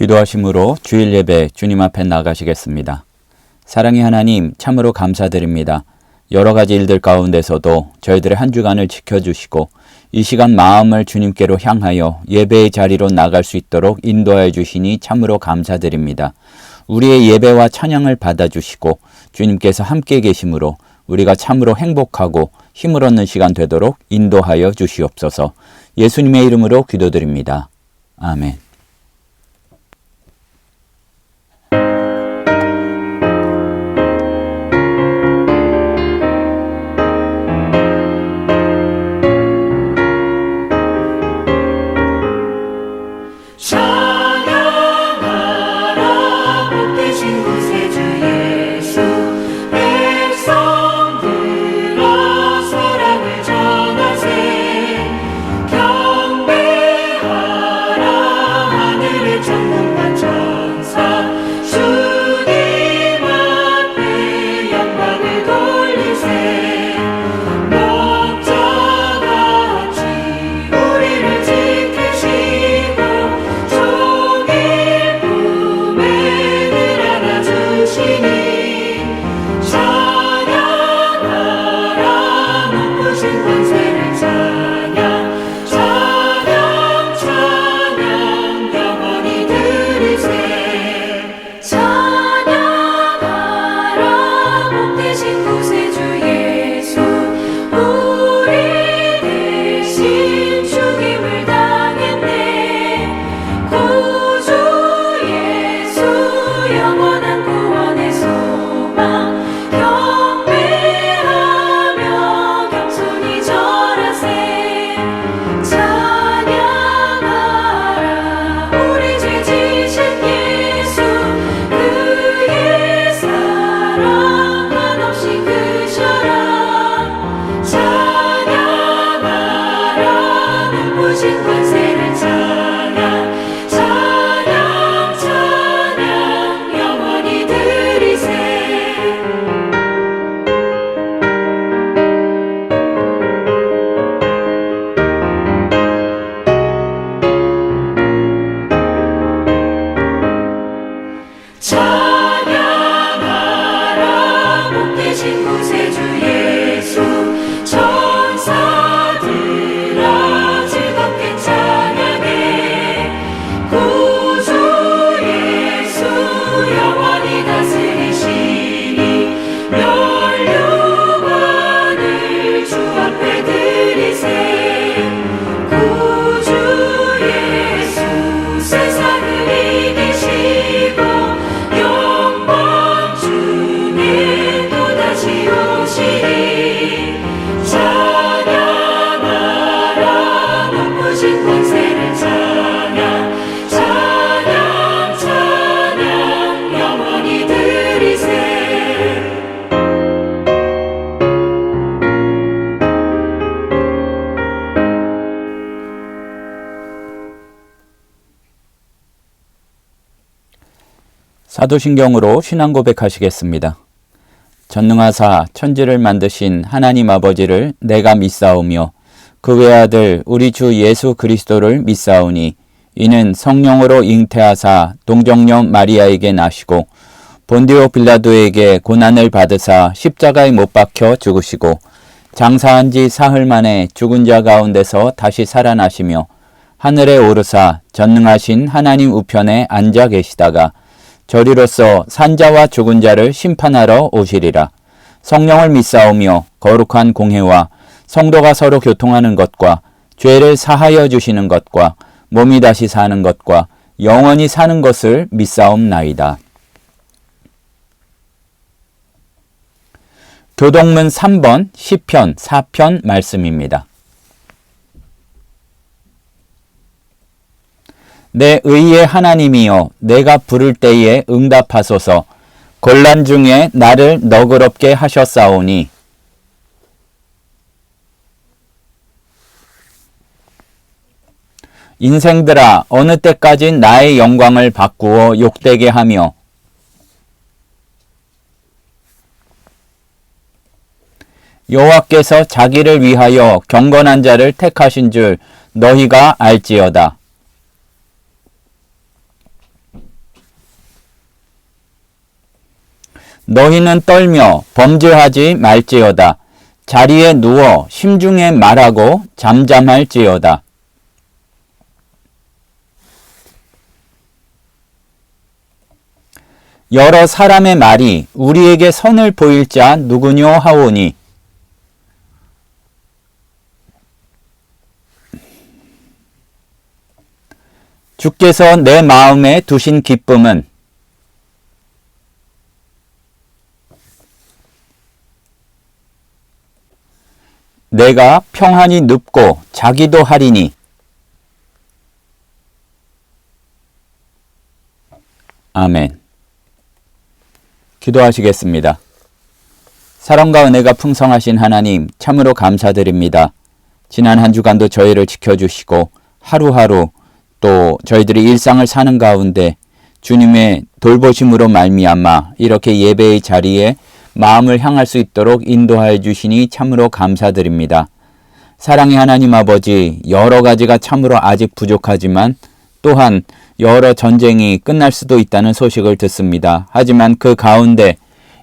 기도하심으로 주일 예배 주님 앞에 나가시겠습니다. 사랑의 하나님, 참으로 감사드립니다. 여러 가지 일들 가운데서도 저희들의 한 주간을 지켜주시고 이 시간 마음을 주님께로 향하여 예배의 자리로 나갈 수 있도록 인도하여 주시니 참으로 감사드립니다. 우리의 예배와 찬양을 받아주시고 주님께서 함께 계심으로 우리가 참으로 행복하고 힘을 얻는 시간 되도록 인도하여 주시옵소서. 예수님의 이름으로 기도드립니다. 아멘. 사도신경으로 신앙 고백하시겠습니다. 전능하사 천지를 만드신 하나님 아버지를 내가 믿사오며 그 외아들 우리 주 예수 그리스도를 믿사오니 이는 성령으로 잉태하사 동정녀 마리아에게 나시고 본디오 빌라도에게 고난을 받으사 십자가에 못 박혀 죽으시고 장사한 지 사흘 만에 죽은 자 가운데서 다시 살아나시며 하늘에 오르사 전능하신 하나님 우편에 앉아 계시다가 저리로서 산자와 죽은 자를 심판하러 오시리라. 성령을 믿사오며 거룩한 공회와 성도가 서로 교통하는 것과 죄를 사하여 주시는 것과 몸이 다시 사는 것과 영원히 사는 것을 믿사옵나이다. 교동문 3번 시편 4편 말씀입니다. 내 의의 하나님이여, 내가 부를 때에 응답하소서. 곤란 중에 나를 너그럽게 하셨사오니 인생들아, 어느 때까지 나의 영광을 바꾸어 욕되게 하며 여호와께서 자기를 위하여 경건한 자를 택하신 줄 너희가 알지어다. 너희는 떨며 범죄하지 말지어다. 자리에 누워 심중에 말하고 잠잠할지어다. 여러 사람의 말이 우리에게 선을 보일 자 누구뇨 하오니 주께서 내 마음에 두신 기쁨은 내가 평안히 눕고 자기도 하리니. 아멘. 기도하시겠습니다. 사랑과 은혜가 풍성하신 하나님, 참으로 감사드립니다. 지난 한 주간도 저희를 지켜주시고 하루하루 또 저희들이 일상을 사는 가운데 주님의 돌보심으로 말미암아 이렇게 예배의 자리에 마음을 향할 수 있도록 인도하여 주시니 참으로 감사드립니다. 사랑의 하나님 아버지, 여러 가지가 참으로 아직 부족하지만 또한 여러 전쟁이 끝날 수도 있다는 소식을 듣습니다. 하지만 그 가운데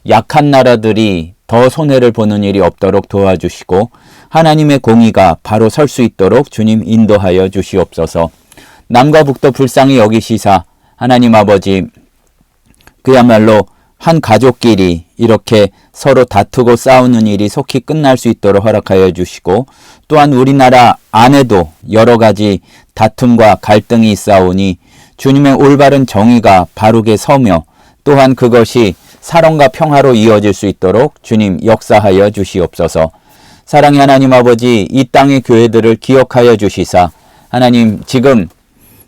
약한 나라들이 더 손해를 보는 일이 없도록 도와주시고 하나님의 공의가 바로 설 수 있도록 주님 인도하여 주시옵소서. 남과 북도 불쌍히 여기시사 하나님 아버지, 그야말로 한 가족끼리 이렇게 서로 다투고 싸우는 일이 속히 끝날 수 있도록 허락하여 주시고 또한 우리나라 안에도 여러 가지 다툼과 갈등이 있사오니 주님의 올바른 정의가 바르게 서며 또한 그것이 사랑과 평화로 이어질 수 있도록 주님 역사하여 주시옵소서. 사랑의 하나님 아버지, 이 땅의 교회들을 기억하여 주시사 하나님, 지금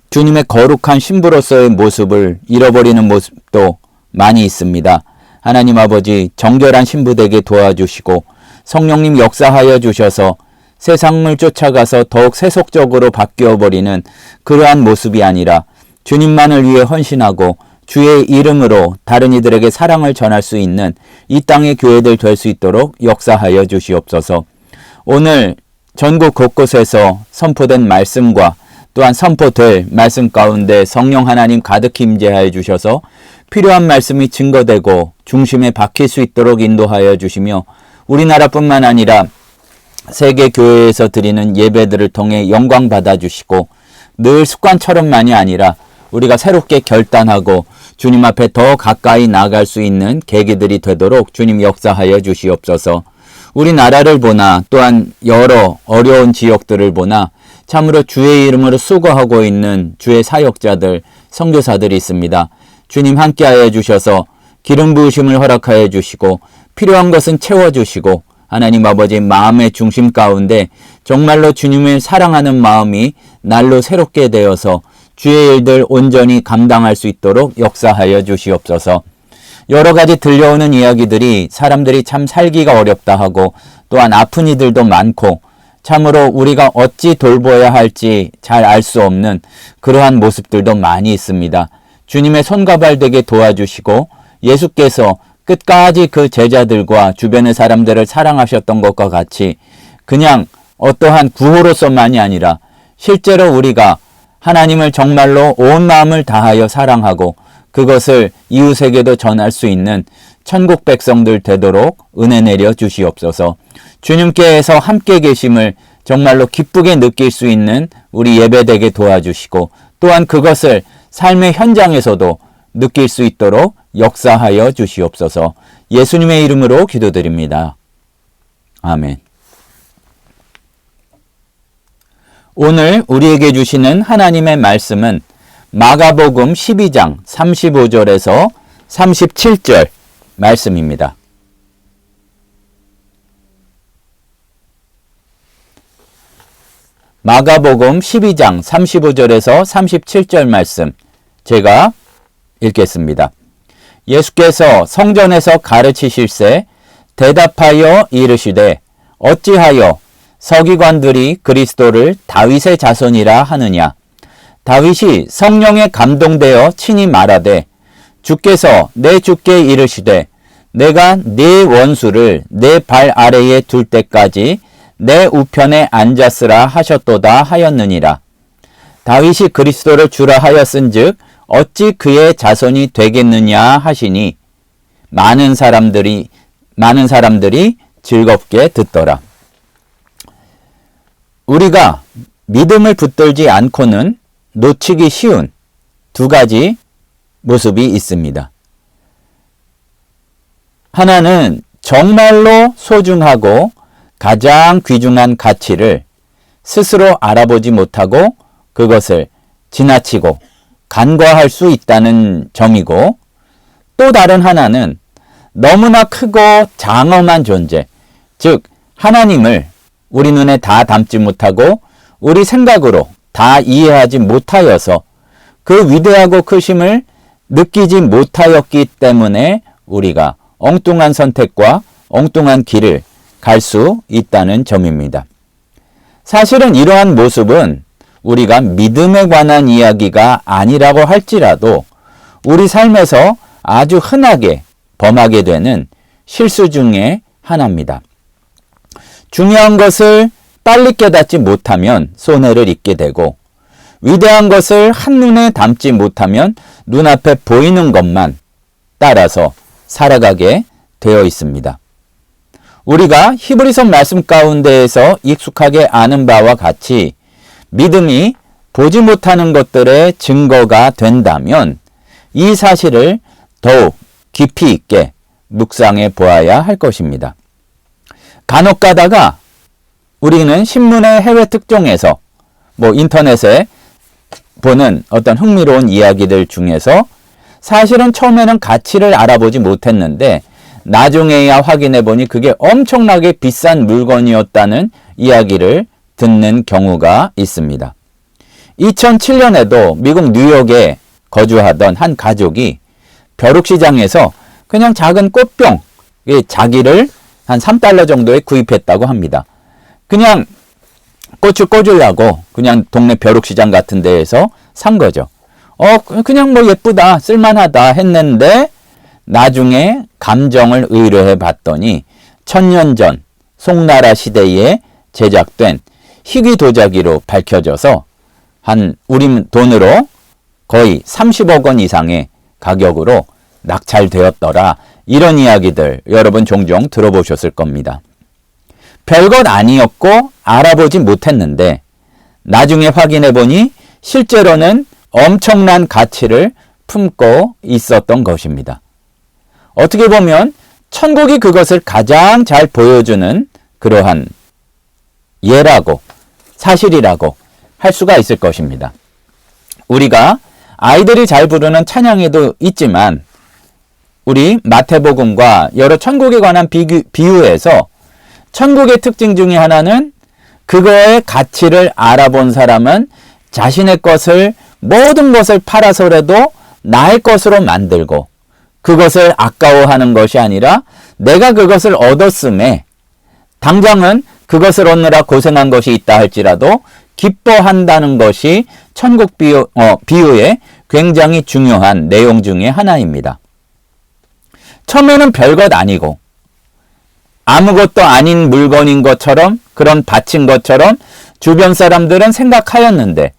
주님의 거룩한 신부로서의 모습을 잃어버리는 모습도 많이 있습니다. 하나님 아버지, 정결한 신부 되게 도와주시고 성령님 역사하여 주셔서 세상을 쫓아가서 더욱 세속적으로 바뀌어버리는 그러한 모습이 아니라 주님만을 위해 헌신하고 주의 이름으로 다른 이들에게 사랑을 전할 수 있는 이 땅의 교회들 될 수 있도록 역사하여 주시옵소서. 오늘 전국 곳곳에서 선포된 말씀과 또한 선포될 말씀 가운데 성령 하나님 가득히 임재하여 주셔서 필요한 말씀이 증거되고 중심에 박힐 수 있도록 인도하여 주시며 우리나라뿐만 아니라 세계 교회에서 드리는 예배들을 통해 영광 받아주시고 늘 습관처럼만이 아니라 우리가 새롭게 결단하고 주님 앞에 더 가까이 나아갈 수 있는 계기들이 되도록 주님 역사하여 주시옵소서. 우리나라를 보나 또한 여러 어려운 지역들을 보나 참으로 주의 이름으로 수고하고 있는 주의 사역자들, 선교사들이 있습니다. 주님 함께하여 주셔서 기름 부으심을 허락하여 주시고 필요한 것은 채워주시고 하나님 아버지, 마음의 중심 가운데 정말로 주님을 사랑하는 마음이 날로 새롭게 되어서 주의 일들 온전히 감당할 수 있도록 역사하여 주시옵소서. 여러 가지 들려오는 이야기들이 사람들이 참 살기가 어렵다 하고 또한 아픈 이들도 많고 참으로 우리가 어찌 돌보아야 할지 잘 알 수 없는 그러한 모습들도 많이 있습니다. 주님의 손과 발 되게 도와주시고 예수께서 끝까지 그 제자들과 주변의 사람들을 사랑하셨던 것과 같이 그냥 어떠한 구호로서만이 아니라 실제로 우리가 하나님을 정말로 온 마음을 다하여 사랑하고 그것을 이웃에게도 전할 수 있는 천국 백성들 되도록 은혜 내려 주시옵소서. 주님께서 함께 계심을 정말로 기쁘게 느낄 수 있는 우리 예배되게 도와주시고 또한 그것을 삶의 현장에서도 느낄 수 있도록 역사하여 주시옵소서. 예수님의 이름으로 기도드립니다. 아멘. 오늘 우리에게 주시는 하나님의 말씀은 마가복음 12장 35절에서 37절 말씀입니다. 마가복음 12장 35절에서 37절 말씀 제가 읽겠습니다. 예수께서 성전에서 가르치실새 대답하여 이르시되 어찌하여 서기관들이 그리스도를 다윗의 자손이라 하느냐. 다윗이 성령에 감동되어 친히 말하되 주께서 내 주께 이르시되 내가 네 원수를 내 발 아래에 둘 때까지 내 우편에 앉았으라 하셨도다 하였느니라. 다윗이 그리스도를 주라 하였은즉 어찌 그의 자손이 되겠느냐 하시니 많은 사람들이 즐겁게 듣더라. 우리가 믿음을 붙들지 않고는 놓치기 쉬운 두 가지 모습이 있습니다. 하나는 정말로 소중하고 가장 귀중한 가치를 스스로 알아보지 못하고 그것을 지나치고 간과할 수 있다는 점이고, 또 다른 하나는 너무나 크고 장엄한 존재, 즉 하나님을 우리 눈에 다 담지 못하고 우리 생각으로 다 이해하지 못하여서 그 위대하고 크심을 느끼지 못하였기 때문에 우리가 엉뚱한 선택과 엉뚱한 길을 갈 수 있다는 점입니다. 사실은 이러한 모습은 우리가 믿음에 관한 이야기가 아니라고 할지라도 우리 삶에서 아주 흔하게 범하게 되는 실수 중에 하나입니다. 중요한 것을 빨리 깨닫지 못하면 손해를 입게 되고, 위대한 것을 한눈에 담지 못하면 눈앞에 보이는 것만 따라서 살아가게 되어 있습니다. 우리가 히브리서 말씀 가운데에서 익숙하게 아는 바와 같이 믿음이 보지 못하는 것들의 증거가 된다면 이 사실을 더욱 깊이 있게 묵상해 보아야 할 것입니다. 간혹 가다가 우리는 신문의 해외 특종에서 인터넷에 보는 어떤 흥미로운 이야기들 중에서 사실은 처음에는 가치를 알아보지 못했는데 나중에야 확인해 보니 그게 엄청나게 비싼 물건이었다는 이야기를 듣는 경우가 있습니다. 2007년에도 미국 뉴욕에 거주하던 한 가족이 벼룩시장에서 그냥 작은 꽃병, 자기를 한 $3 정도에 구입했다고 합니다. 그냥 꽃을 꽂으려고 그냥 동네 벼룩시장 같은 데에서 산 거죠. 그냥 예쁘다, 쓸만하다 했는데 나중에 감정을 의뢰해 봤더니 1000년 전 송나라 시대에 제작된 희귀 도자기로 밝혀져서 우리 돈으로 거의 30억 원 이상의 가격으로 낙찰되었더라. 이런 이야기들 여러분 종종 들어보셨을 겁니다. 별것 아니었고 알아보지 못했는데 나중에 확인해 보니 실제로는 엄청난 가치를 품고 있었던 것입니다. 어떻게 보면 천국이 그것을 가장 잘 보여주는 그러한 예라고, 사실이라고 할 수가 있을 것입니다. 우리가 아이들이 잘 부르는 찬양에도 있지만 우리 마태복음과 여러 천국에 관한 비유에서 천국의 특징 중에 하나는 그거의 가치를 알아본 사람은 자신의 것을, 모든 것을 팔아서라도 나의 것으로 만들고 그것을 아까워하는 것이 아니라 내가 그것을 얻었음에 당장은 그것을 얻느라 고생한 것이 있다 할지라도 기뻐한다는 것이 천국 비유의 굉장히 중요한 내용 중에 하나입니다. 처음에는 별것 아니고 아무것도 아닌 물건인 것처럼, 그런 밭인 것처럼 주변 사람들은 생각하였는데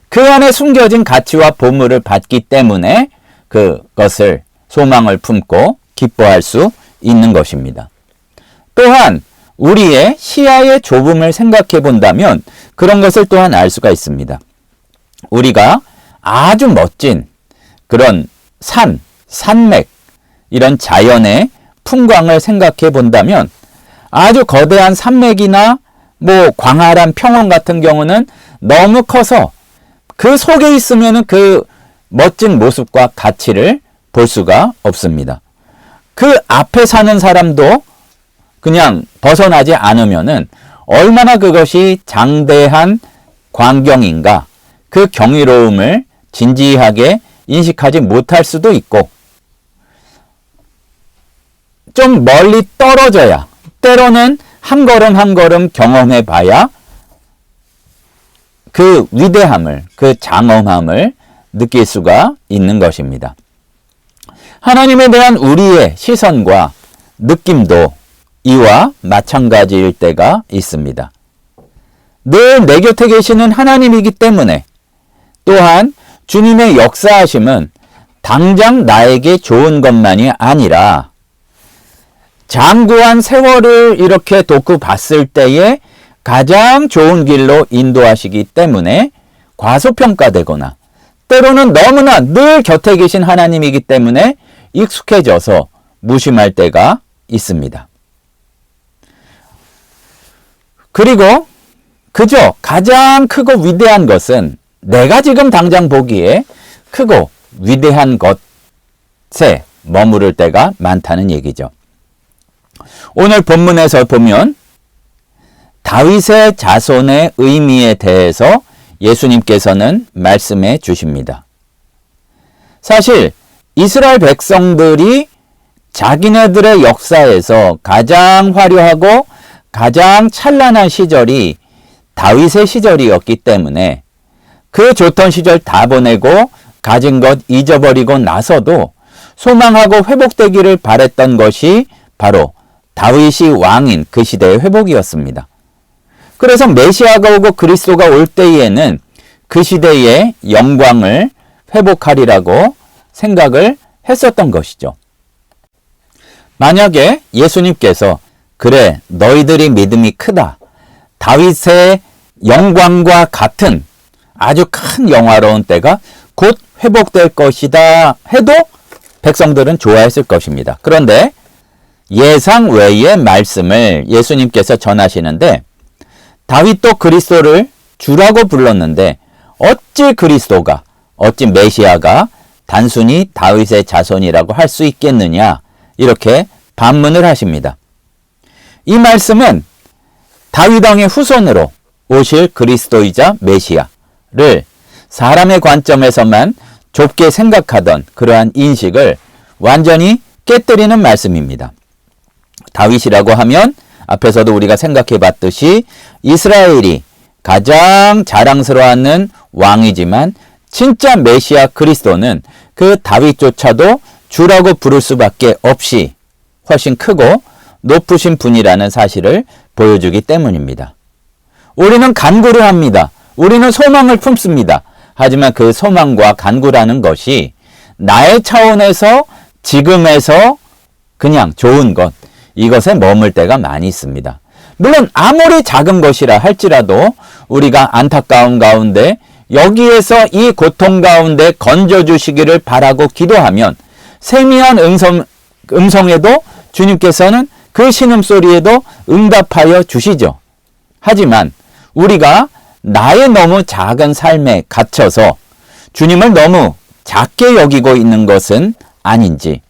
그 안에 숨겨진 가치와 보물을 받기 때문에 그것을 소망을 품고 기뻐할 수 있는 것입니다. 또한 우리의 시야의 좁음을 생각해 본다면 그런 것을 또한 알 수가 있습니다. 우리가 아주 멋진 그런 산맥, 이런 자연의 풍광을 생각해 본다면 아주 거대한 산맥이나 광활한 평원 같은 경우는 너무 커서 그 속에 있으면 그 멋진 모습과 가치를 볼 수가 없습니다. 그 앞에 사는 사람도 그냥 벗어나지 않으면은 얼마나 그것이 장대한 광경인가, 그 경이로움을 진지하게 인식하지 못할 수도 있고, 좀 멀리 떨어져야, 때로는 한 걸음 한 걸음 경험해 봐야 그 위대함을, 그 장엄함을 느낄 수가 있는 것입니다. 하나님에 대한 우리의 시선과 느낌도 이와 마찬가지일 때가 있습니다. 늘 내 곁에 계시는 하나님이기 때문에, 또한 주님의 역사하심은 당장 나에게 좋은 것만이 아니라 장구한 세월을 이렇게 놓고 봤을 때에 가장 좋은 길로 인도하시기 때문에 과소평가되거나 때로는 너무나 늘 곁에 계신 하나님이기 때문에 익숙해져서 무심할 때가 있습니다. 그리고 그저 가장 크고 위대한 것은 내가 지금 당장 보기에 크고 위대한 것에 머무를 때가 많다는 얘기죠. 오늘 본문에서 보면 다윗의 자손의 의미에 대해서 예수님께서는 말씀해 주십니다. 사실 이스라엘 백성들이 자기네들의 역사에서 가장 화려하고 가장 찬란한 시절이 다윗의 시절이었기 때문에 그 좋던 시절 다 보내고 가진 것 잊어버리고 나서도 소망하고 회복되기를 바랬던 것이 바로 다윗이 왕인 그 시대의 회복이었습니다. 그래서 메시아가 오고 그리스도가 올 때에는 그 시대의 영광을 회복하리라고 생각을 했었던 것이죠. 만약에 예수님께서 그래 너희들이 믿음이 크다. 다윗의 영광과 같은 아주 큰 영화로운 때가 곧 회복될 것이다 해도 백성들은 좋아했을 것입니다. 그런데 예상 외의 말씀을 예수님께서 전하시는데 다윗도 그리스도를 주라고 불렀는데 어찌 그리스도가 어찌 메시아가 단순히 다윗의 자손이라고 할 수 있겠느냐 이렇게 반문을 하십니다. 이 말씀은 다윗 왕의 후손으로 오실 그리스도이자 메시아를 사람의 관점에서만 좁게 생각하던 그러한 인식을 완전히 깨뜨리는 말씀입니다. 다윗이라고 하면 앞에서도 우리가 생각해 봤듯이 이스라엘이 가장 자랑스러워하는 왕이지만 진짜 메시아 그리스도는 그 다윗조차도 주라고 부를 수밖에 없이 훨씬 크고 높으신 분이라는 사실을 보여주기 때문입니다. 우리는 간구를 합니다. 우리는 소망을 품습니다. 하지만 그 소망과 간구라는 것이 나의 차원에서 지금에서 그냥 좋은 것, 이것에 머물 때가 많이 있습니다. 물론 아무리 작은 것이라 할지라도 우리가 안타까운 가운데 여기에서 이 고통 가운데 건져주시기를 바라고 기도하면 세미한 음성에도 주님께서는 그 신음소리에도 응답하여 주시죠. 하지만 우리가 나의 너무 작은 삶에 갇혀서 주님을 너무 작게 여기고 있는 것은 아닌지,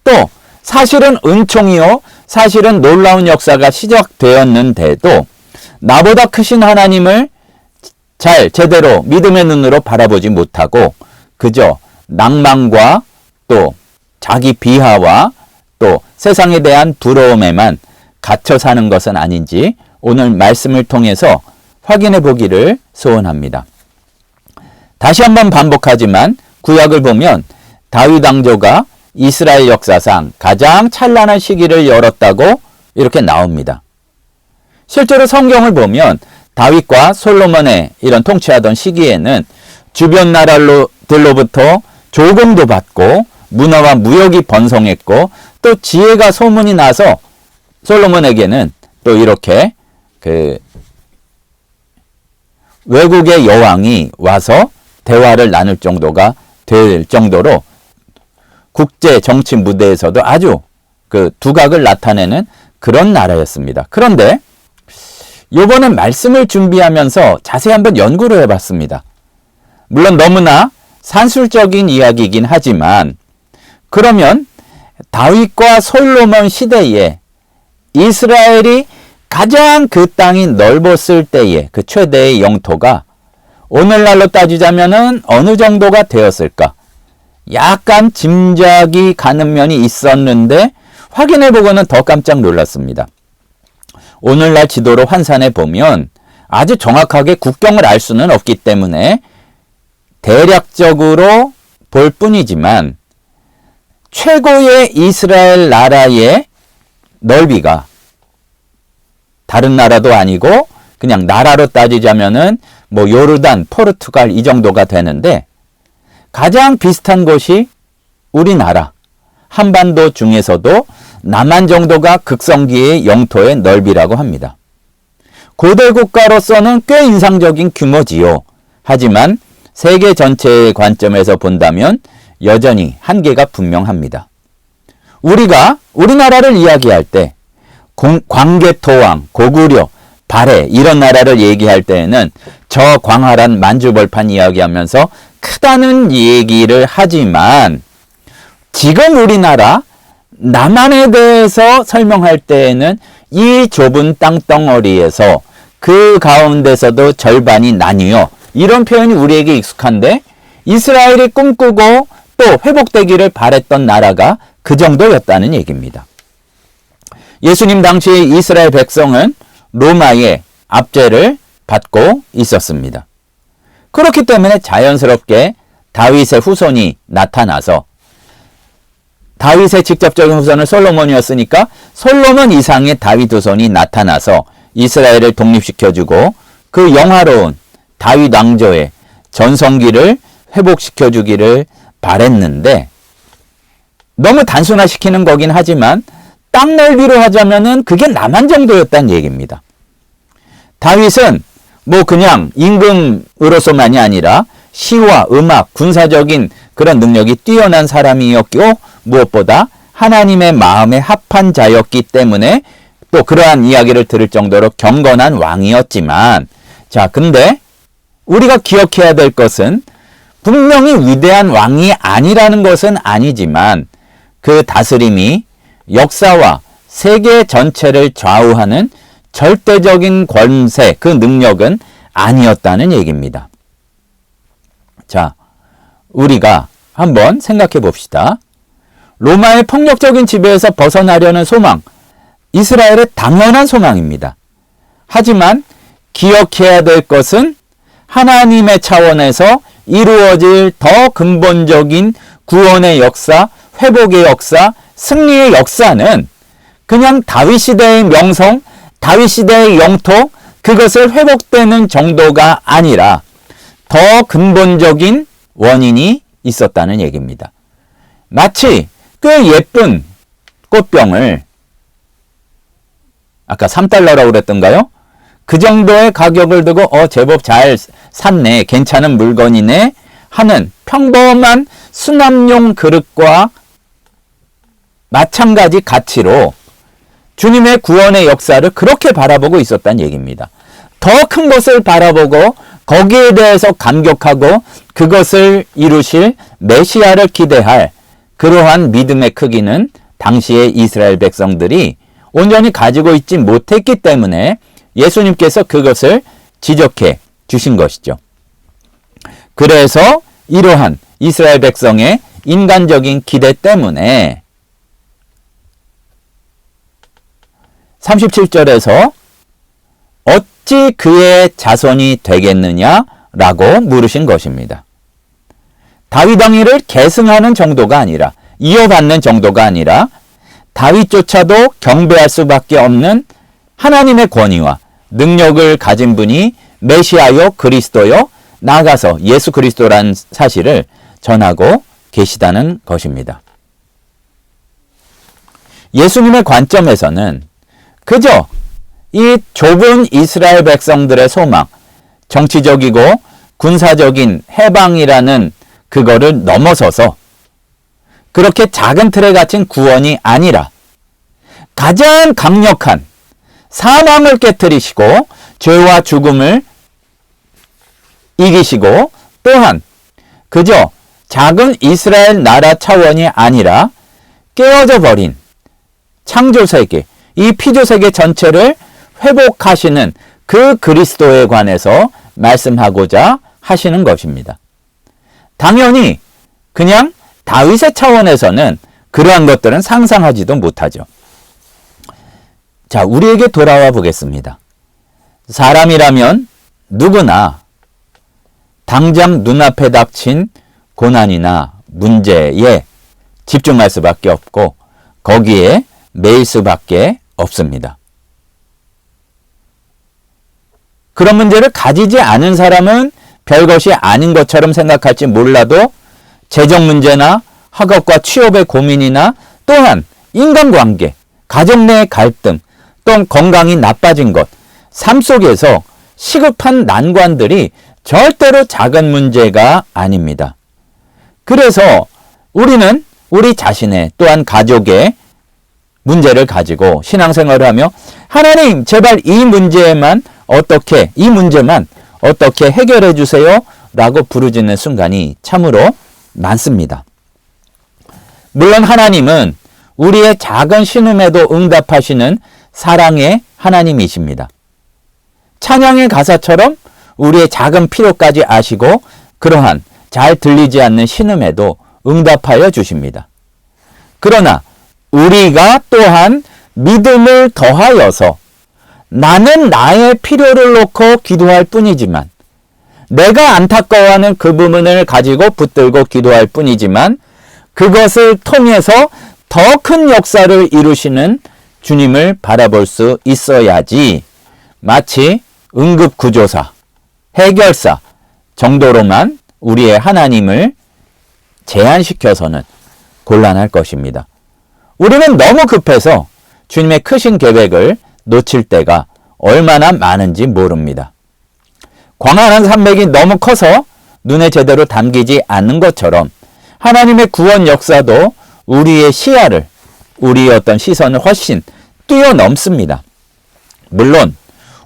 또 사실은 은총이요 사실은 놀라운 역사가 시작되었는데도 나보다 크신 하나님을 제대로 믿음의 눈으로 바라보지 못하고 그저 낭만과 또 자기 비하와 또 세상에 대한 부러움에만 갇혀 사는 것은 아닌지 오늘 말씀을 통해서 확인해 보기를 소원합니다. 다시 한번 반복하지만 구약을 보면 다윗 왕조가 이스라엘 역사상 가장 찬란한 시기를 열었다고 이렇게 나옵니다. 실제로 성경을 보면 다윗과 솔로몬의 이런 통치하던 시기에는 주변 나라들로부터 조공도 받고 문화와 무역이 번성했고 또 지혜가 소문이 나서 솔로몬에게는 또 이렇게 외국의 여왕이 와서 대화를 나눌 정도가 될 정도로 국제 정치 무대에서도 아주 두각을 나타내는 그런 나라였습니다. 그런데 이번에 말씀을 준비하면서 자세히 한번 연구를 해봤습니다. 물론 너무나 산술적인 이야기이긴 하지만 그러면 다윗과 솔로몬 시대에 이스라엘이 가장 그 땅이 넓었을 때의 그 최대의 영토가 오늘날로 따지자면은 어느 정도가 되었을까? 약간 짐작이 가는 면이 있었는데 확인해보고는 더 깜짝 놀랐습니다. 오늘날 지도로 환산해 보면 아주 정확하게 국경을 알 수는 없기 때문에 대략적으로 볼 뿐이지만 최고의 이스라엘 나라의 넓이가 다른 나라도 아니고 그냥 나라로 따지자면은 요르단, 포르투갈 이 정도가 되는데 가장 비슷한 곳이 우리나라 한반도 중에서도 남한 정도가 극성기의 영토의 넓이라고 합니다. 고대 국가로서는 꽤 인상적인 규모지요. 하지만 세계 전체의 관점에서 본다면 여전히 한계가 분명합니다. 우리가 우리나라를 이야기할 때 광개토왕, 고구려, 발해 이런 나라를 얘기할 때에는 저 광활한 만주벌판 이야기하면서 크다는 얘기를 하지만 지금 우리나라 남한에 대해서 설명할 때에는 이 좁은 땅덩어리에서 그 가운데서도 절반이 나뉘어 이런 표현이 우리에게 익숙한데 이스라엘이 꿈꾸고 또 회복되기를 바랬던 나라가 그 정도였다는 얘기입니다. 예수님 당시 이스라엘 백성은 로마의 압제를 받고 있었습니다. 그렇기 때문에 자연스럽게 다윗의 후손이 나타나서 다윗의 직접적인 후손은 솔로몬이었으니까 솔로몬 이상의 다윗 후손이 나타나서 이스라엘을 독립시켜주고 그 영화로운 다윗 왕조의 전성기를 회복시켜주기를 바랬는데 너무 단순화시키는 거긴 하지만 땅 넓이로 하자면은 그게 남한 정도였다는 얘기입니다. 다윗은 뭐 그냥 임금으로서만이 아니라 시와 음악, 군사적인 그런 능력이 뛰어난 사람이었고 무엇보다 하나님의 마음에 합한 자였기 때문에 또 그러한 이야기를 들을 정도로 경건한 왕이었지만 자, 근데 우리가 기억해야 될 것은 분명히 위대한 왕이 아니라는 것은 아니지만 그 다스림이 역사와 세계 전체를 좌우하는 절대적인 권세, 그 능력은 아니었다는 얘기입니다. 자, 우리가 한번 생각해 봅시다. 로마의 폭력적인 지배에서 벗어나려는 소망, 이스라엘의 당연한 소망입니다. 하지만 기억해야 될 것은 하나님의 차원에서 이루어질 더 근본적인 구원의 역사, 회복의 역사, 승리의 역사는 그냥 다윗 시대의 명성, 다윗 시대의 영토, 그것을 회복되는 정도가 아니라 더 근본적인 원인이 있었다는 얘기입니다. 마치 꽤 예쁜 꽃병을 아까 3달러라고 그랬던가요? 그 정도의 가격을 두고 제법 잘 샀네, 괜찮은 물건이네 하는 평범한 수납용 그릇과 마찬가지 가치로 주님의 구원의 역사를 그렇게 바라보고 있었다는 얘기입니다. 더 큰 것을 바라보고 거기에 대해서 감격하고 그것을 이루실 메시아를 기대할 그러한 믿음의 크기는 당시의 이스라엘 백성들이 온전히 가지고 있지 못했기 때문에 예수님께서 그것을 지적해 주신 것이죠. 그래서 이러한 이스라엘 백성의 인간적인 기대 때문에 37절에서 어찌 그의 자손이 되겠느냐라고 물으신 것입니다. 다윗 왕위를 계승하는 정도가 아니라 이어받는 정도가 아니라 다윗조차도 경배할 수밖에 없는 하나님의 권위와 능력을 가진 분이 메시아요 그리스도요 나아가서 예수 그리스도라는 사실을 전하고 계시다는 것입니다. 예수님의 관점에서는 그저 이 좁은 이스라엘 백성들의 소망, 정치적이고 군사적인 해방이라는 그거를 넘어서서 그렇게 작은 틀에 갇힌 구원이 아니라 가장 강력한 사망을 깨뜨리시고 죄와 죽음을 이기시고 또한 그저 작은 이스라엘 나라 차원이 아니라 깨어져 버린 창조세계, 이 피조세계 전체를 회복하시는 그 그리스도에 관해서 말씀하고자 하시는 것입니다. 당연히 그냥 다윗의 차원에서는 그러한 것들은 상상하지도 못하죠. 자, 우리에게 돌아와 보겠습니다. 사람이라면 누구나 당장 눈앞에 닥친 고난이나 문제에 집중할 수밖에 없고 거기에 매일 수밖에 없습니다. 그런 문제를 가지지 않은 사람은 별것이 아닌 것처럼 생각할지 몰라도 재정 문제나 학업과 취업의 고민이나 또한 인간관계, 가정 내 갈등, 또 건강이 나빠진 것, 삶 속에서 시급한 난관들이 절대로 작은 문제가 아닙니다. 그래서 우리는 우리 자신의 또한 가족의 문제를 가지고 신앙생활을 하며 하나님 제발 이 문제만 어떻게 해결해 주세요 라고 부르짖는 순간이 참으로 많습니다. 물론 하나님은 우리의 작은 신음에도 응답하시는 사랑의 하나님이십니다. 찬양의 가사처럼 우리의 작은 필요까지 아시고 그러한 잘 들리지 않는 신음에도 응답하여 주십니다. 그러나 우리가 또한 믿음을 더하여서 나는 나의 필요를 놓고 기도할 뿐이지만 내가 안타까워하는 그 부분을 가지고 붙들고 기도할 뿐이지만 그것을 통해서 더 큰 역사를 이루시는 주님을 바라볼 수 있어야지 마치 응급구조사, 해결사 정도로만 우리의 하나님을 제한시켜서는 곤란할 것입니다. 우리는 너무 급해서 주님의 크신 계획을 놓칠 때가 얼마나 많은지 모릅니다. 광활한 산맥이 너무 커서 눈에 제대로 담기지 않는 것처럼 하나님의 구원 역사도 우리의 시야를, 우리의 어떤 시선을 훨씬 뛰어넘습니다. 물론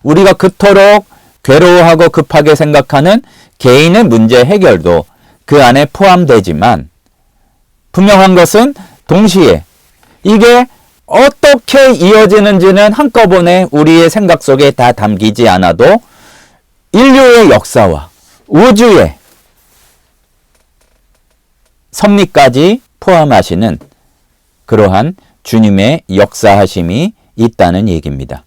우리가 그토록 괴로워하고 급하게 생각하는 개인의 문제 해결도 그 안에 포함되지만 분명한 것은 동시에 이게 어떻게 이어지는지는 한꺼번에 우리의 생각 속에 다 담기지 않아도 인류의 역사와 우주의 섭리까지 포함하시는 그러한 주님의 역사하심이 있다는 얘기입니다.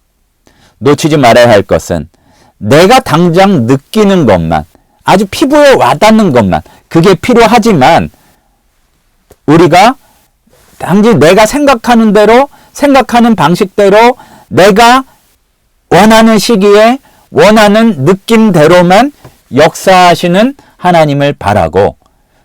놓치지 말아야 할 것은 내가 당장 느끼는 것만, 아주 피부에 와닿는 것만 그게 필요하지만 우리가 단지 내가 생각하는 대로, 생각하는 방식대로 내가 원하는 시기에 원하는 느낌대로만 역사하시는 하나님을 바라고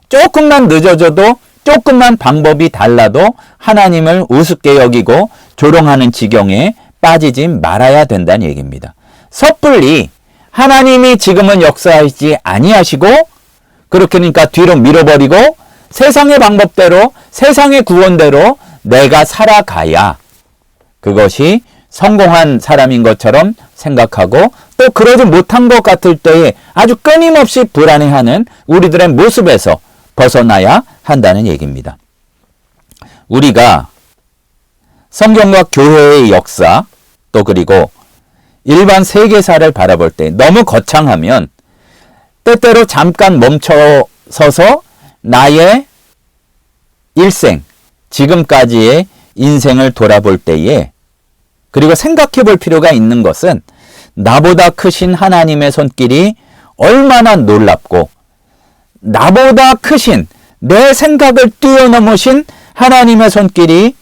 조금만 늦어져도 조금만 방법이 달라도 하나님을 우습게 여기고 조롱하는 지경에 빠지지 말아야 된다는 얘기입니다. 섣불리 하나님이 지금은 역사하지 아니하시고 그렇게 하니까 뒤로 밀어버리고 세상의 방법대로 세상의 구원대로 내가 살아가야 그것이 성공한 사람인 것처럼 생각하고 또 그러지 못한 것 같을 때에 아주 끊임없이 불안해하는 우리들의 모습에서 벗어나야 한다는 얘기입니다. 우리가 성경과 교회의 역사 또 그리고 일반 세계사를 바라볼 때 너무 거창하면 때때로 잠깐 멈춰서서 나의 일생, 지금까지의 인생을 돌아볼 때에 그리고 생각해 볼 필요가 있는 것은 나보다 크신 하나님의 손길이 얼마나 놀랍고 나보다 크신 내 생각을 뛰어넘으신 하나님의 손길이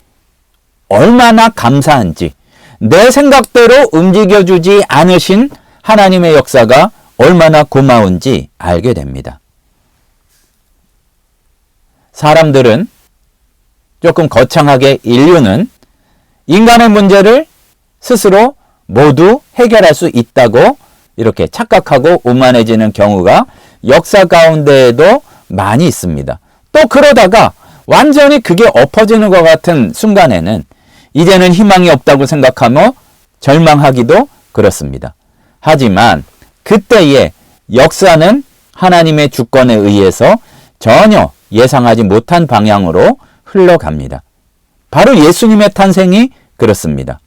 얼마나 감사한지 내 생각대로 움직여주지 않으신 하나님의 역사가 얼마나 고마운지 알게 됩니다. 사람들은 조금 거창하게 인류는 인간의 문제를 스스로 모두 해결할 수 있다고 이렇게 착각하고 오만해지는 경우가 역사 가운데에도 많이 있습니다. 또 그러다가 완전히 그게 엎어지는 것 같은 순간에는 이제는 희망이 없다고 생각하며 절망하기도 그렇습니다. 하지만 그때의 역사는 하나님의 주권에 의해서 전혀 예상하지 못한 방향으로 흘러갑니다. 바로 예수님의 탄생이 그렇습니다.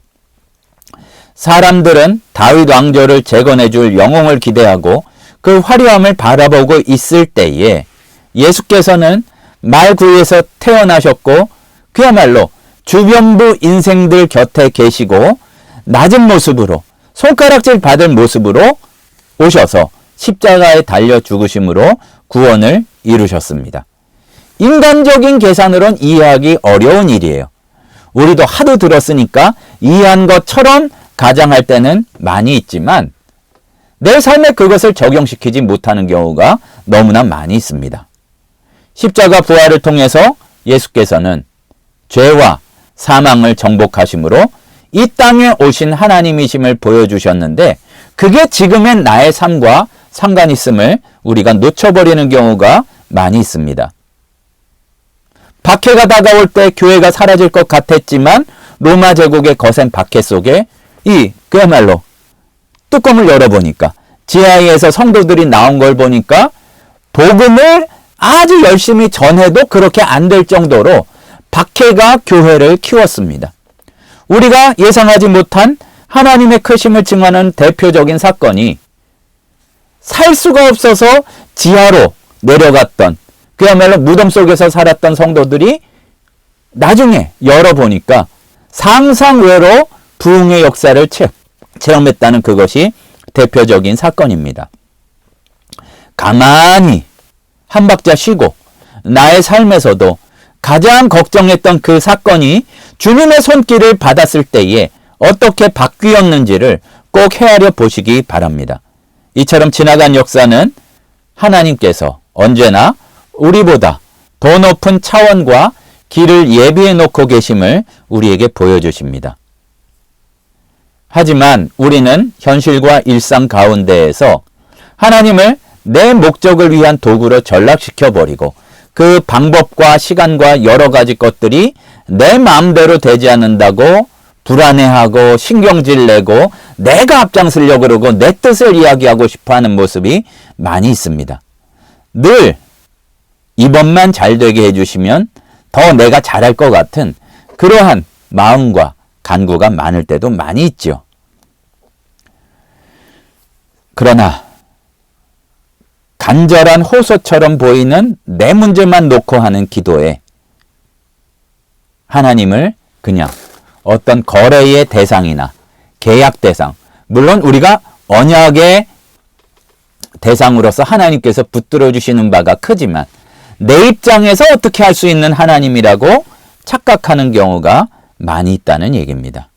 사람들은 다윗 왕조를 재건해 줄 영웅을 기대하고 그 화려함을 바라보고 있을 때에 예수께서는 말구에서 태어나셨고 그야말로 주변부 인생들 곁에 계시고 낮은 모습으로 손가락질 받은 모습으로 오셔서 십자가에 달려 죽으심으로 구원을 이루셨습니다. 인간적인 계산으로는 이해하기 어려운 일이에요. 우리도 하도 들었으니까 이해한 것처럼 가장할 때는 많이 있지만 내 삶에 그것을 적용시키지 못하는 경우가 너무나 많이 있습니다. 십자가 부활을 통해서 예수께서는 죄와 사망을 정복하심으로 이 땅에 오신 하나님이심을 보여주셨는데 그게 지금의 나의 삶과 상관 있음을 우리가 놓쳐버리는 경우가 많이 있습니다. 박해가 다가올 때 교회가 사라질 것 같았지만 로마 제국의 거센 박해 속에 그야말로 뚜껑을 열어보니까 지하에서 성도들이 나온 걸 보니까 복음을 아주 열심히 전해도 그렇게 안 될 정도로 박해가 교회를 키웠습니다. 우리가 예상하지 못한 하나님의 크심을 증언하는 대표적인 사건이 살 수가 없어서 지하로 내려갔던 그야말로 무덤 속에서 살았던 성도들이 나중에 열어보니까 상상외로 부흥의 역사를 체험했다는 그것이 대표적인 사건입니다. 가만히 한 박자 쉬고 나의 삶에서도 가장 걱정했던 그 사건이 주님의 손길을 받았을 때에 어떻게 바뀌었는지를 꼭 헤아려 보시기 바랍니다. 이처럼 지나간 역사는 하나님께서 언제나 우리보다 더 높은 차원과 길을 예비해 놓고 계심을 우리에게 보여주십니다. 하지만 우리는 현실과 일상 가운데에서 하나님을 내 목적을 위한 도구로 전락시켜버리고 그 방법과 시간과 여러 가지 것들이 내 마음대로 되지 않는다고 불안해하고 신경질 내고 내가 앞장서려고 그러고 내 뜻을 이야기하고 싶어하는 모습이 많이 있습니다. 늘 이번만 잘 되게 해주시면 더 내가 잘할 것 같은 그러한 마음과 간구가 많을 때도 많이 있죠. 그러나 간절한 호소처럼 보이는 내 문제만 놓고 하는 기도에 하나님을 그냥 어떤 거래의 대상이나 계약 대상, 물론 우리가 언약의 대상으로서 하나님께서 붙들어 주시는 바가 크지만 내 입장에서 어떻게 할 수 있는 하나님이라고 착각하는 경우가 많이 있다는 얘기입니다.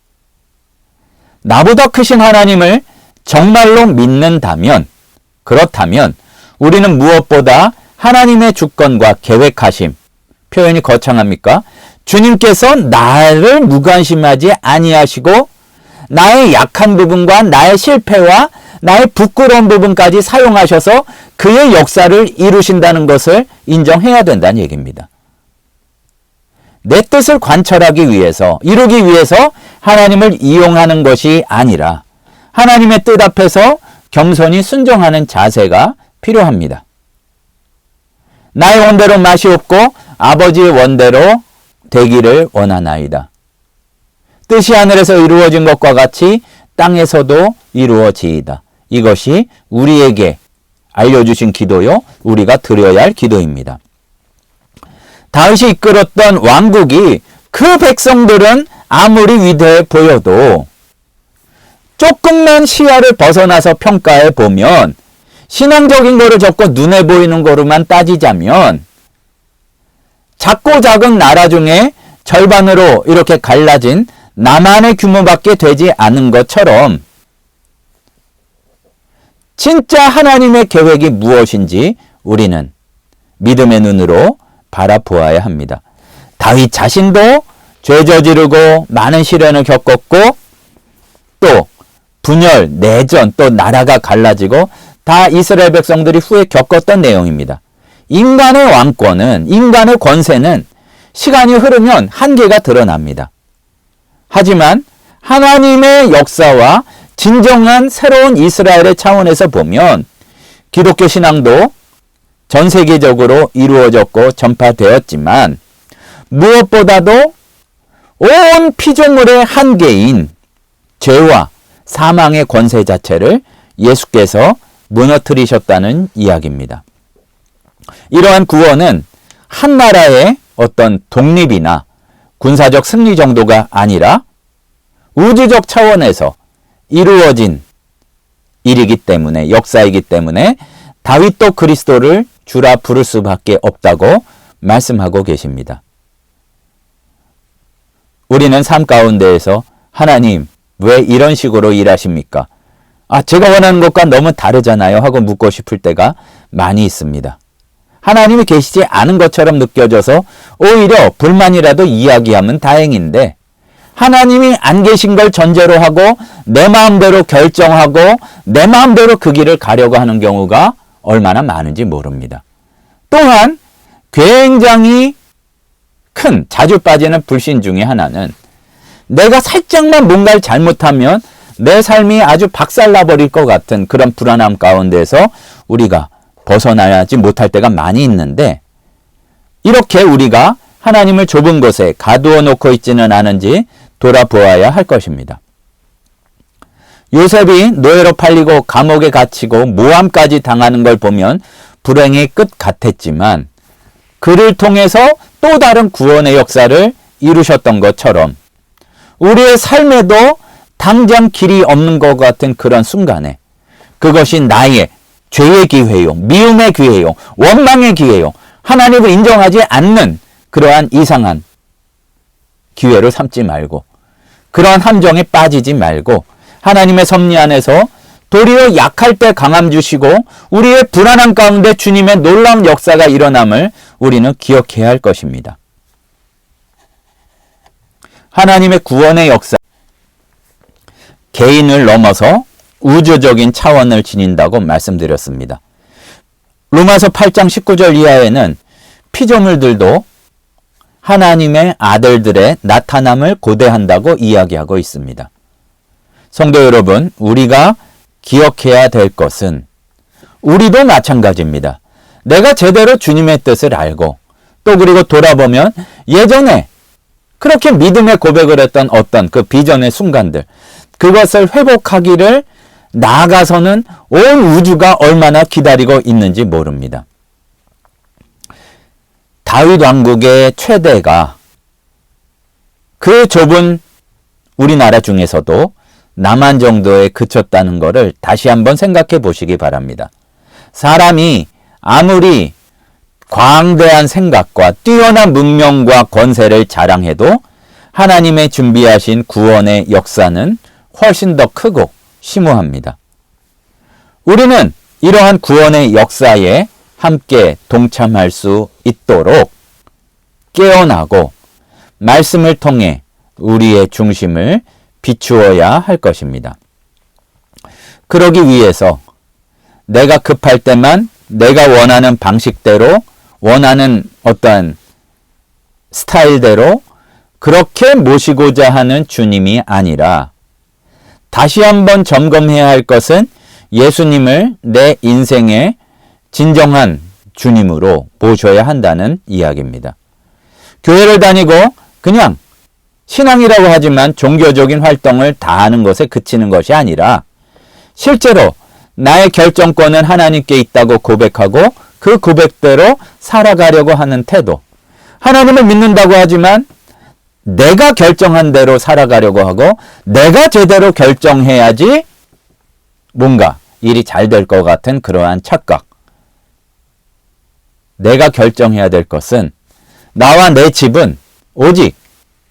나보다 크신 하나님을 정말로 믿는다면, 그렇다면 우리는 무엇보다 하나님의 주권과 계획하심, 표현이 거창합니까? 주님께서 나를 무관심하지 아니하시고 나의 약한 부분과 나의 실패와 나의 부끄러운 부분까지 사용하셔서 그의 역사를 이루신다는 것을 인정해야 된다는 얘기입니다. 내 뜻을 관철하기 위해서, 이루기 위해서 하나님을 이용하는 것이 아니라 하나님의 뜻 앞에서 겸손히 순종하는 자세가 필요합니다. 나의 원대로 맛이 없고 아버지의 원대로 되기를 원하나이다. 뜻이 하늘에서 이루어진 것과 같이 땅에서도 이루어지이다. 이것이 우리에게 알려주신 기도요, 우리가 드려야 할 기도입니다. 다윗이 이끌었던 왕국이 그 백성들은 아무리 위대해 보여도 조금만 시야를 벗어나서 평가해 보면 신앙적인 거를 적고 눈에 보이는 거로만 따지자면 작고 작은 나라 중에 절반으로 이렇게 갈라진 나만의 규모밖에 되지 않은 것처럼 진짜 하나님의 계획이 무엇인지 우리는 믿음의 눈으로 바라보아야 합니다. 다윗 자신도 죄 저지르고 많은 시련을 겪었고 또 분열, 내전, 또 나라가 갈라지고 다 이스라엘 백성들이 후에 겪었던 내용입니다. 인간의 왕권은, 인간의 권세는 시간이 흐르면 한계가 드러납니다. 하지만 하나님의 역사와 진정한 새로운 이스라엘의 차원에서 보면 기독교 신앙도 전 세계적으로 이루어졌고 전파되었지만 무엇보다도 온 피조물의 한계인 죄와 사망의 권세 자체를 예수께서 무너뜨리셨다는 이야기입니다. 이러한 구원은 한 나라의 어떤 독립이나 군사적 승리 정도가 아니라 우주적 차원에서 이루어진 일이기 때문에, 역사이기 때문에 다윗도 그리스도를 주라 부를 수밖에 없다고 말씀하고 계십니다. 우리는 삶 가운데에서 하나님 왜 이런 식으로 일하십니까? 제가 원하는 것과 너무 다르잖아요 하고 묻고 싶을 때가 많이 있습니다. 하나님이 계시지 않은 것처럼 느껴져서 오히려 불만이라도 이야기하면 다행인데, 하나님이 안 계신 걸 전제로 하고 내 마음대로 결정하고 내 마음대로 그 길을 가려고 하는 경우가 얼마나 많은지 모릅니다. 또한 굉장히 큰 자주 빠지는 불신 중에 하나는, 내가 살짝만 뭔가를 잘못하면 내 삶이 아주 박살나버릴 것 같은 그런 불안함 가운데서 우리가 벗어나지 못할 때가 많이 있는데, 이렇게 우리가 하나님을 좁은 곳에 가두어 놓고 있지는 않은지 돌아보아야 할 것입니다. 요셉이 노예로 팔리고 감옥에 갇히고 모함까지 당하는 걸 보면 불행의 끝 같았지만, 그를 통해서 또 다른 구원의 역사를 이루셨던 것처럼 우리의 삶에도 당장 길이 없는 것 같은 그런 순간에 그것이 나의 죄의 기회요, 미움의 기회요, 원망의 기회요, 하나님을 인정하지 않는 그러한 이상한 기회를 삼지 말고, 그러한 함정에 빠지지 말고 하나님의 섭리 안에서 도리어 약할 때 강함 주시고 우리의 불안한 가운데 주님의 놀라운 역사가 일어남을 우리는 기억해야 할 것입니다. 하나님의 구원의 역사, 개인을 넘어서 우주적인 차원을 지닌다고 말씀드렸습니다. 로마서 8장 19절 이하에는 피조물들도 하나님의 아들들의 나타남을 고대한다고 이야기하고 있습니다. 성도 여러분, 우리가 기억해야 될 것은 우리도 마찬가지입니다. 내가 제대로 주님의 뜻을 알고 또 그리고 돌아보면 예전에 그렇게 믿음의 고백을 했던 어떤 그 비전의 순간들, 그것을 회복하기를 나아가서는 온 우주가 얼마나 기다리고 있는지 모릅니다. 다윗 왕국의 최대가 그 좁은 우리나라 중에서도 남한 정도에 그쳤다는 것을 다시 한번 생각해 보시기 바랍니다. 사람이 아무리 광대한 생각과 뛰어난 문명과 권세를 자랑해도 하나님의 준비하신 구원의 역사는 훨씬 더 크고 심오합니다. 우리는 이러한 구원의 역사에 함께 동참할 수 있도록 깨어나고 말씀을 통해 우리의 중심을 비추어야 할 것입니다. 그러기 위해서 내가 급할 때만 내가 원하는 방식대로, 원하는 어떤 스타일대로 그렇게 모시고자 하는 주님이 아니라, 다시 한번 점검해야 할 것은 예수님을 내 인생의 진정한 주님으로 모셔야 한다는 이야기입니다. 교회를 다니고 그냥 신앙이라고 하지만 종교적인 활동을 다 하는 것에 그치는 것이 아니라, 실제로 나의 결정권은 하나님께 있다고 고백하고 그 고백대로 살아가려고 하는 태도, 하나님을 믿는다고 하지만 내가 결정한 대로 살아가려고 하고 내가 제대로 결정해야지 뭔가 일이 잘 될 것 같은 그러한 착각. 내가 결정해야 될 것은 나와 내 집은 오직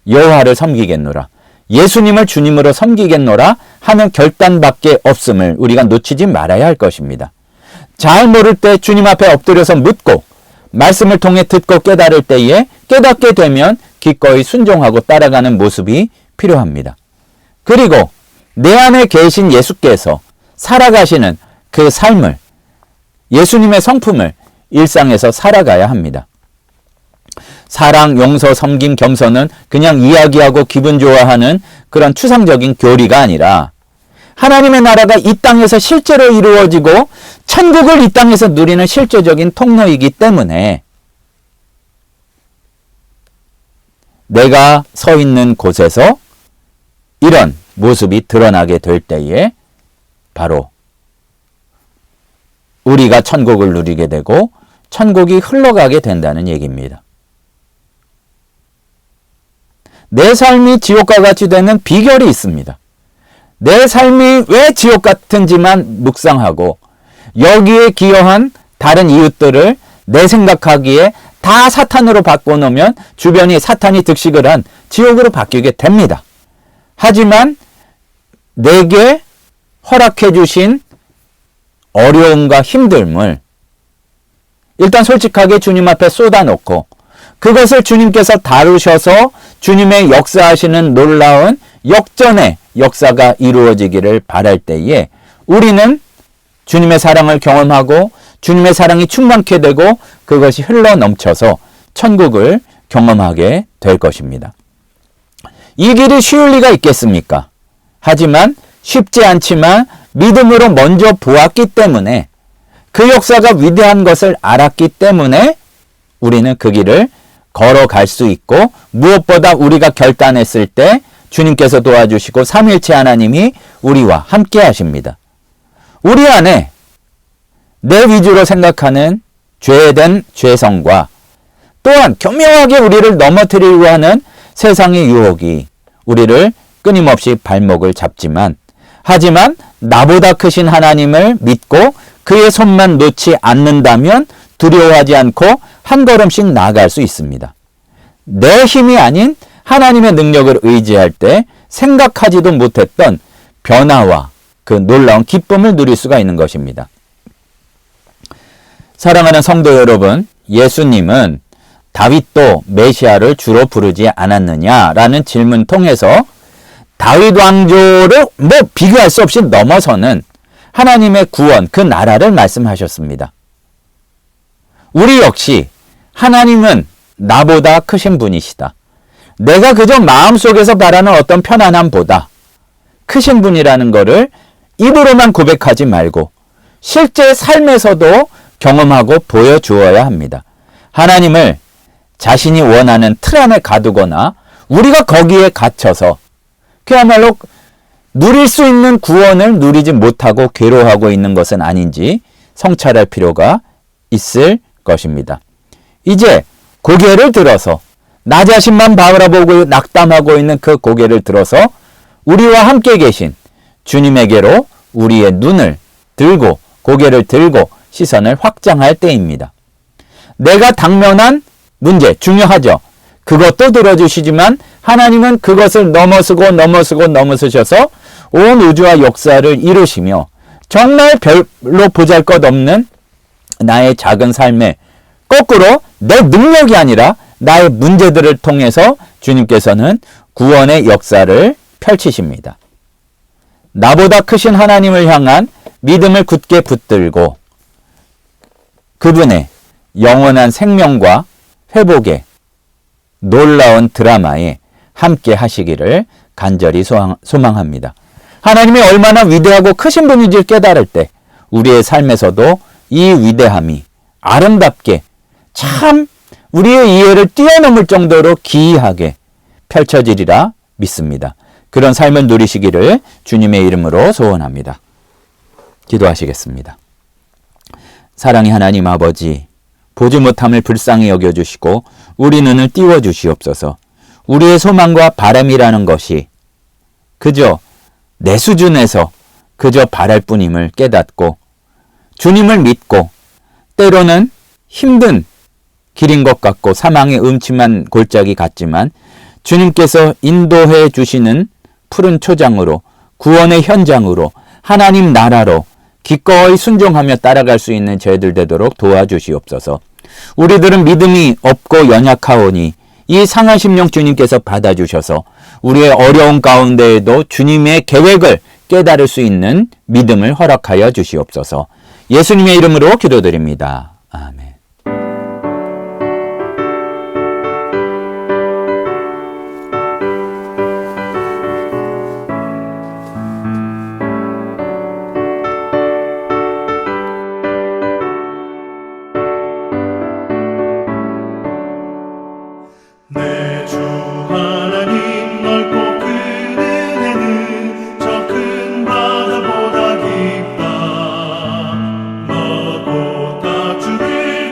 여호와를 섬기겠노라, 예수님을 주님으로 섬기겠노라 하는 결단밖에 없음을 우리가 놓치지 말아야 할 것입니다. 잘 모를 때 주님 앞에 엎드려서 묻고 말씀을 통해 듣고 깨달을 때에 깨닫게 되면 기꺼이 순종하고 따라가는 모습이 필요합니다. 그리고 내 안에 계신 예수께서 살아가시는 그 삶을, 예수님의 성품을 일상에서 살아가야 합니다. 사랑, 용서, 섬김, 겸손은 그냥 이야기하고 기분 좋아하는 그런 추상적인 교리가 아니라 하나님의 나라가 이 땅에서 실제로 이루어지고 천국을 이 땅에서 누리는 실제적인 통로이기 때문에 내가 서 있는 곳에서 이런 모습이 드러나게 될 때에 바로 우리가 천국을 누리게 되고 천국이 흘러가게 된다는 얘기입니다. 내 삶이 지옥과 같이 되는 비결이 있습니다. 내 삶이 왜 지옥 같은지만 묵상하고 여기에 기여한 다른 이웃들을 내 생각하기에 다 사탄으로 바꿔놓으면 주변이 사탄이 득식을 한 지옥으로 바뀌게 됩니다. 하지만 내게 허락해 주신 어려움과 힘듦을 일단 솔직하게 주님 앞에 쏟아놓고 그것을 주님께서 다루셔서 주님의 역사하시는 놀라운 역전의 역사가 이루어지기를 바랄 때에 우리는 주님의 사랑을 경험하고 주님의 사랑이 충만케 되고 그것이 흘러넘쳐서 천국을 경험하게 될 것입니다. 이 길이 쉬울 리가 있겠습니까? 하지만 쉽지 않지만 믿음으로 먼저 보았기 때문에 그 역사가 위대한 것을 알았기 때문에 우리는 그 길을 걸어갈 수 있고 무엇보다 우리가 결단했을 때 주님께서 도와주시고 삼위일체 하나님이 우리와 함께 하십니다. 우리 안에 내 위주로 생각하는 죄된 죄성과 또한 교묘하게 우리를 넘어뜨리려고 하는 세상의 유혹이 우리를 끊임없이 발목을 잡지만 하지만 나보다 크신 하나님을 믿고 그의 손만 놓지 않는다면 두려워하지 않고 한 걸음씩 나아갈 수 있습니다. 내 힘이 아닌 하나님의 능력을 의지할 때 생각하지도 못했던 변화와 그 놀라운 기쁨을 누릴 수가 있는 것입니다. 사랑하는 성도 여러분, 예수님은 다윗도 메시아를 주로 부르지 않았느냐라는 질문 통해서 다윗 왕조를 비교할 수 없이 넘어서는 하나님의 구원, 그 나라를 말씀하셨습니다. 우리 역시 하나님은 나보다 크신 분이시다. 내가 그저 마음속에서 바라는 어떤 편안함보다 크신 분이라는 것을 입으로만 고백하지 말고 실제 삶에서도 경험하고 보여주어야 합니다. 하나님을 자신이 원하는 틀 안에 가두거나 우리가 거기에 갇혀서 그야말로 누릴 수 있는 구원을 누리지 못하고 괴로워하고 있는 것은 아닌지 성찰할 필요가 있을 것입니다. 이제 고개를 들어서 나 자신만 바라보고 낙담하고 있는 그 고개를 들어서 우리와 함께 계신 주님에게로 우리의 눈을 들고 고개를 들고 시선을 확장할 때입니다. 내가 당면한 문제 중요하죠. 그것도 들어주시지만 하나님은 그것을 넘어서셔서 온 우주와 역사를 이루시며 정말 별로 보잘것없는 나의 작은 삶에 거꾸로 내 능력이 아니라 나의 문제들을 통해서 주님께서는 구원의 역사를 펼치십니다. 나보다 크신 하나님을 향한 믿음을 굳게 붙들고 그분의 영원한 생명과 회복의 놀라운 드라마에 함께 하시기를 간절히 소망합니다. 하나님이 얼마나 위대하고 크신 분인지를 깨달을 때 우리의 삶에서도 이 위대함이 아름답게 참 우리의 이해를 뛰어넘을 정도로 기이하게 펼쳐지리라 믿습니다. 그런 삶을 누리시기를 주님의 이름으로 소원합니다. 기도하시겠습니다. 사랑의 하나님 아버지, 보지 못함을 불쌍히 여겨주시고 우리 눈을 띄워주시옵소서. 우리의 소망과 바람이라는 것이 그저 내 수준에서 그저 바랄 뿐임을 깨닫고 주님을 믿고 때로는 힘든 길인 것 같고 사망의 음침한 골짜기 같지만 주님께서 인도해 주시는 푸른 초장으로 구원의 현장으로 하나님 나라로 기꺼이 순종하며 따라갈 수 있는 저희들 되도록 도와주시옵소서. 우리들은 믿음이 없고 연약하오니 이 상한 심령 주님께서 받아주셔서 우리의 어려운 가운데에도 주님의 계획을 깨달을 수 있는 믿음을 허락하여 주시옵소서. 예수님의 이름으로 기도드립니다. 아멘. 내 주 하나님 넓고 큰 은혜는 저 큰 바다보다 깊다. 너도 다 주를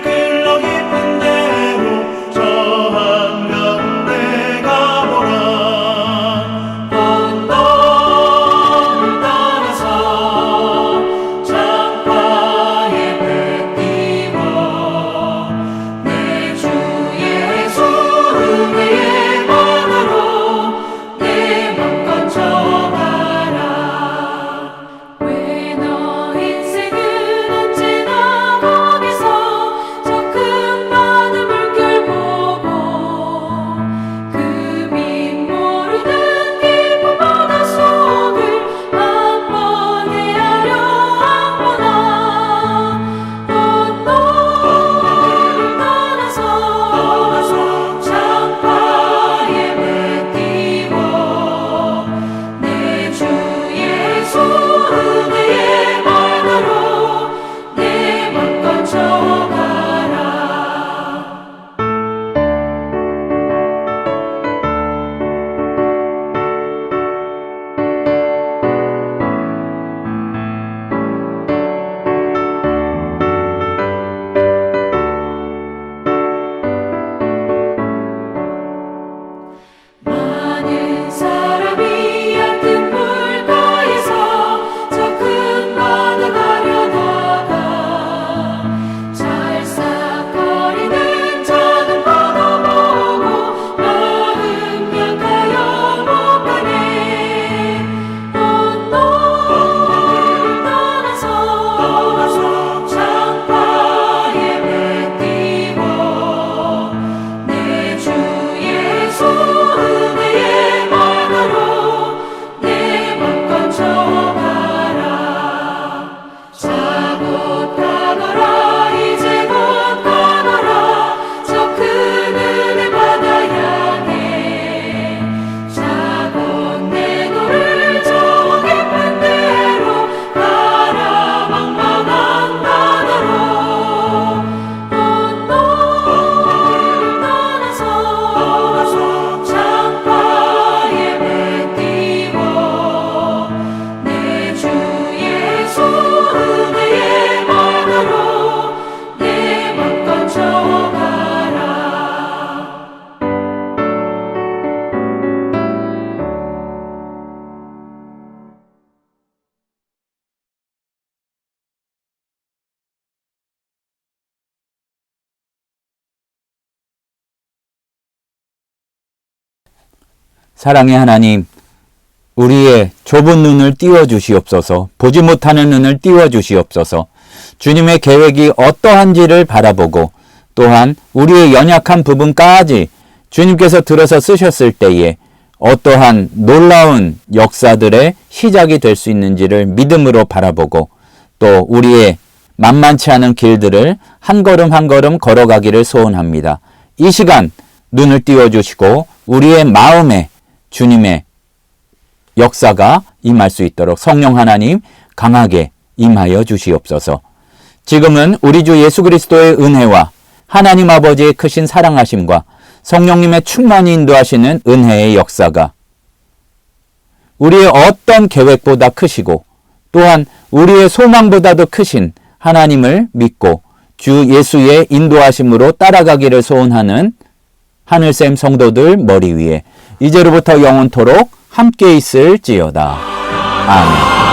사랑의 하나님, 우리의 좁은 눈을 띄워주시옵소서. 보지 못하는 눈을 띄워주시옵소서. 주님의 계획이 어떠한지를 바라보고 또한 우리의 연약한 부분까지 주님께서 들어서 쓰셨을 때에 어떠한 놀라운 역사들의 시작이 될 수 있는지를 믿음으로 바라보고 또 우리의 만만치 않은 길들을 한 걸음 한 걸음 걸어가기를 소원합니다. 이 시간 눈을 띄워주시고 우리의 마음에 주님의 역사가 임할 수 있도록 성령 하나님 강하게 임하여 주시옵소서. 지금은 우리 주 예수 그리스도의 은혜와 하나님 아버지의 크신 사랑하심과 성령님의 충만히 인도하시는 은혜의 역사가 우리의 어떤 계획보다 크시고 또한 우리의 소망보다도 크신 하나님을 믿고 주 예수의 인도하심으로 따라가기를 소원하는 하늘샘 성도들 머리 위에 이제로부터 영원토록 함께 있을지어다. 아멘.